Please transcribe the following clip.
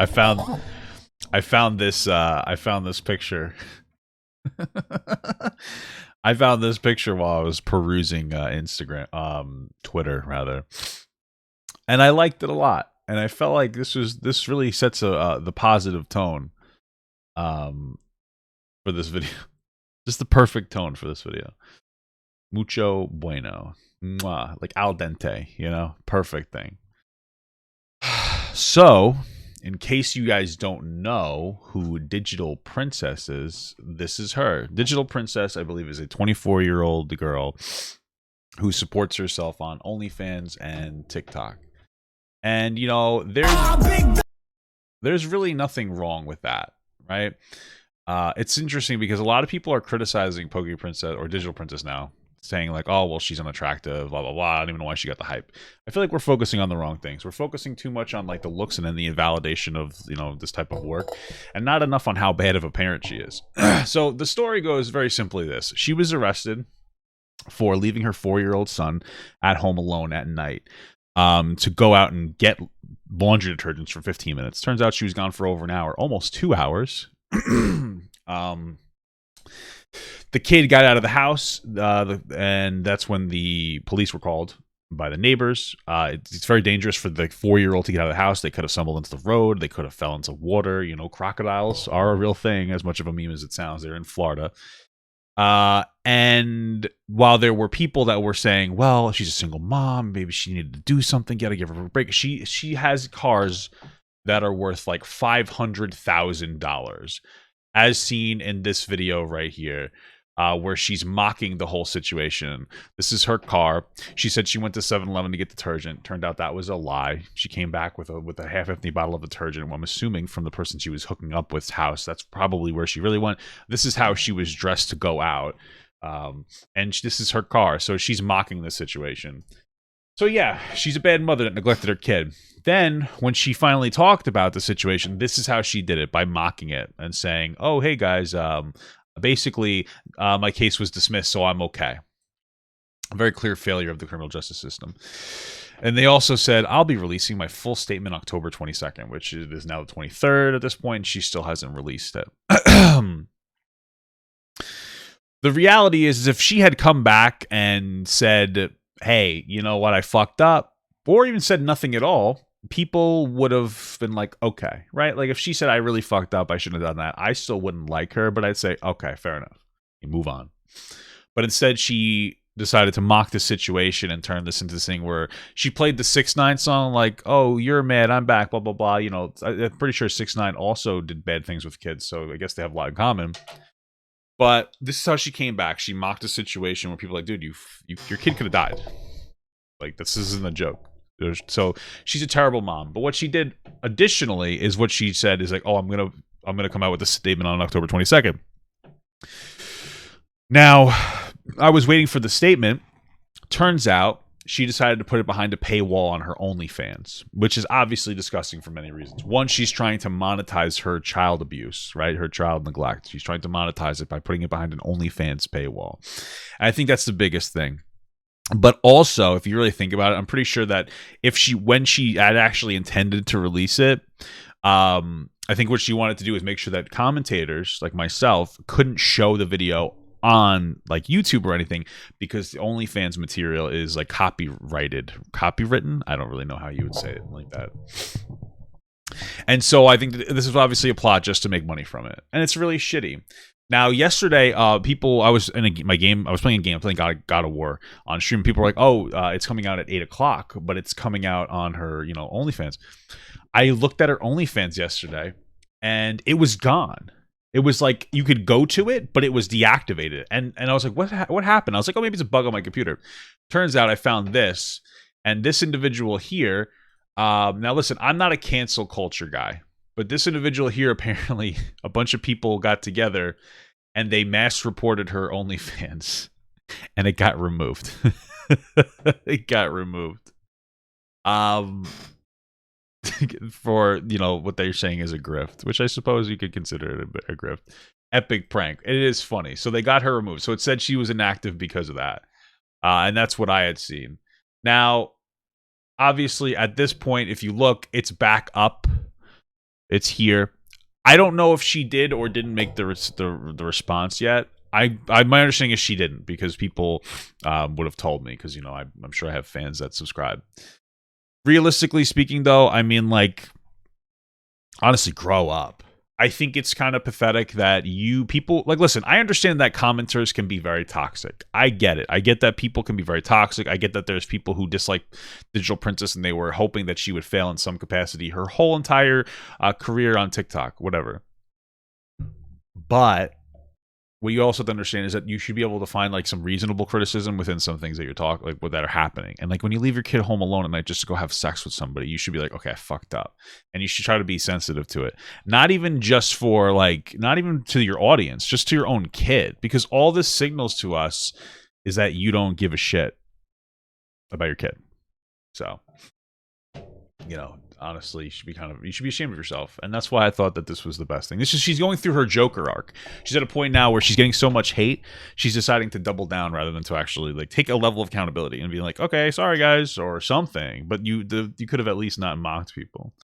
I found this picture. I found this picture while I was perusing Instagram, Twitter rather, and I liked it a lot. And I felt like this really sets the positive tone um, for this video, just the perfect tone for this video. Mucho bueno, mwah, like al dente, perfect thing. So, in case you guys don't know who Digital Princxss is, this is her. Digital Princxss, I believe, is a 24-year-old girl who supports herself on Onlyfans and TikTok. And, there's really nothing wrong with that, right? It's interesting because a lot of people are criticizing Princxss or Digital Princxss now, saying like, oh, well, she's unattractive, blah, blah, blah. I don't even know why she got the hype. I feel like we're focusing on the wrong things. We're focusing too much on like the looks and then the invalidation of, this type of work, and not enough on how bad of a parent she is. So the story goes very simply this. She was arrested for leaving her 4-year-old son at home alone at night to go out and get laundry detergents for 15 minutes. Turns out she was gone for over an hour, almost 2 hours. The kid got out of the house, and that's when the police were called by the neighbors. It's very dangerous for the 4-year-old to get out of the house. They could have stumbled into the road. They could have fell into water. Crocodiles are a real thing, as much of a meme as it sounds. They're in Florida. And while there were people that were saying, well, she's a single mom, maybe she needed to do something, gotta give her a break. She has cars that are worth like $500,000, as seen in this video right here, where she's mocking the whole situation. This is her car. She said she went to 7-Eleven to get detergent. Turned out that was a lie. She came back with a half-empty bottle of detergent. Well, I'm assuming from the person she was hooking up with's house, that's probably where she really went. This is how she was dressed to go out. And this is her car. So she's mocking the situation. So yeah, she's a bad mother that neglected her kid. Then, when she finally talked about the situation, this is how she did it, by mocking it and saying, oh, hey guys, basically, my case was dismissed, so I'm okay. A very clear failure of the criminal justice system. And they also said, I'll be releasing my full statement October 22nd, which is now the 23rd at this point, and she still hasn't released it. The reality is if she had come back and said, hey, you know what, I fucked up, or even said nothing at all, people would have been like, okay, right? Like if she said, I really fucked up, I shouldn't have done that, I still wouldn't like her, but I'd say, okay, fair enough. You move on. But instead, she decided to mock the situation and turn this into this thing where she played the 6ix9ine song like, oh, you're mad, I'm back, blah, blah, blah. I'm pretty sure 6ix9ine also did bad things with kids, so I guess they have a lot in common. But this is how she came back. She mocked a situation where people are like, dude, your kid could have died. Like, this isn't a joke. So she's a terrible mom. But what she did additionally is what she said is like, oh, I'm gonna come out with a statement on October 22nd. Now, I was waiting for the statement. Turns out she decided to put it behind a paywall on her OnlyFans, which is obviously disgusting for many reasons. One, she's trying to monetize her child abuse, right? Her child neglect. She's trying to monetize it by putting it behind an OnlyFans paywall. And I think that's the biggest thing. But also, if you really think about it, I'm pretty sure that when she had actually intended to release it, I think what she wanted to do is make sure that commentators like myself couldn't show the video on like YouTube or anything, because the OnlyFans material is like copywritten. I don't really know how you would say it like that. And so I think this is obviously a plot just to make money from it, and it's really shitty. Now, yesterday, I was in my game. I was playing a game. I'm playing God of War on stream. People were like, "Oh, it's coming out at 8 o'clock, but it's coming out on her, OnlyFans." I looked at her OnlyFans yesterday, and it was gone. It was like you could go to it, but it was deactivated. And I was like, what happened? I was like, oh, maybe it's a bug on my computer. Turns out I found this, and this individual here. Now, listen, I'm not a cancel culture guy. But this individual here, apparently, a bunch of people got together and they mass reported her OnlyFans, and it got removed. It got removed. For, what they're saying is a grift, which I suppose you could consider it a grift. Epic prank. It is funny. So they got her removed. So it said she was inactive because of that. And that's what I had seen. Now, obviously, at this point, if you look, it's back up. It's here. I don't know if she did or didn't make the response yet. My understanding is she didn't, because people would have told me, because I'm sure I have fans that subscribe. Realistically speaking, though, I mean, like, honestly, grow up. I think it's kind of pathetic that people, like, listen, I understand that commenters can be very toxic. I get it. I get that people can be very toxic. I get that there's people who dislike Digital Princess and they were hoping that she would fail in some capacity her whole entire career on TikTok, whatever. But what you also have to understand is that you should be able to find like some reasonable criticism within some things that you're talking, like, what that are happening. And like, when you leave your kid home alone at night just to go have sex with somebody, you should be like, okay, I fucked up. And you should try to be sensitive to it. Not even just for like, not even to your audience, just to your own kid. Because all this signals to us is that you don't give a shit about your kid. So, honestly, you should be ashamed of yourself. And that's why I thought that this was the best thing. She's going through her Joker arc. She's at a point now where she's getting so much hate, she's deciding to double down rather than to actually like take a level of accountability and be like, okay, sorry guys, or something. But you could have at least not mocked people.